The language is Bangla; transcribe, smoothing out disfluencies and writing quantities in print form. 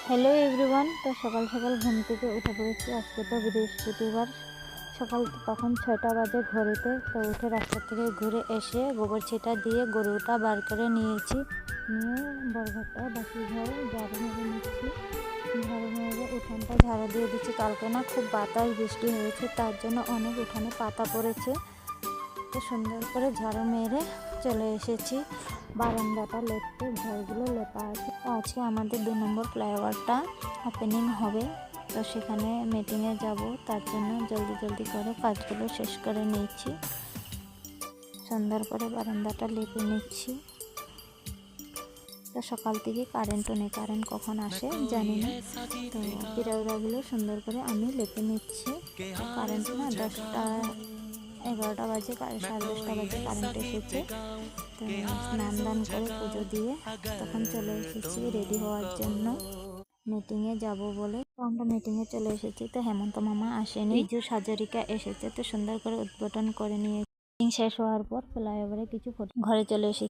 Hello everyone. তো সকাল সকাল ঘুম থেকে উঠে পড়েছি। আজকে তো বৃহস্পতিবার, সকাল তখন 6টা বাজে ঘড়িতে। তো উঠে রাস্তা থেকে ঘুরে এসে গোবর ছিটা দিয়ে গরুটা বার করে নিয়েছি। নিয়ে বরঘরটা বাসি ঘর ঝাড়ু মেরে নিচ্ছি। ঝাড়ু মেরে উঠানটা ঝাড়ু দিয়ে দিচ্ছি। কালকে না খুব বাতাস বৃষ্টি হয়েছে, তার জন্য অনেক উঠানে পাতা পড়েছে। তো সুন্দর করে ঝাড়ু মেরে চলে এসেছি বারান্দাটা লেপতে। ঘরগুলো লেপা আছে। তো আজকে আমাদের 2 নম্বর ফ্লাইওভারটা ওপেনিং হবে, তো সেখানে মিটিংয়ে যাব। তার জন্য জলদি জলদি করে কাজগুলো শেষ করে নিচ্ছি। সুন্দর করে বারান্দাটা লেপে নিচ্ছি। তো সকাল থেকে কারেন্টও নেই, কারেন্ট কখন আসে জানি না। তো পিরাউরাগুলো সুন্দর করে আমি লেপে নিচ্ছি। কারেন্ট না 11টা বাজে, 10:30 বাজে কারেন্ট এসেছে। তো স্নান দান করে পুজো দিয়ে তখন চলে এসেছি রেডি হওয়ার জন্য মিটিংয়ে যাব বলে। তো আমরা মিটিংয়ে চলে এসেছি। তো হেমন্ত মামা আসেনি, রিজু সাজরিকা এসেছে। তো সুন্দর করে উদ্বোধন করে নিয়ে মিটিং শেষ হওয়ার পর ফ্লাইওভারে কিছু ফটো ঘরে চলে এসেছি।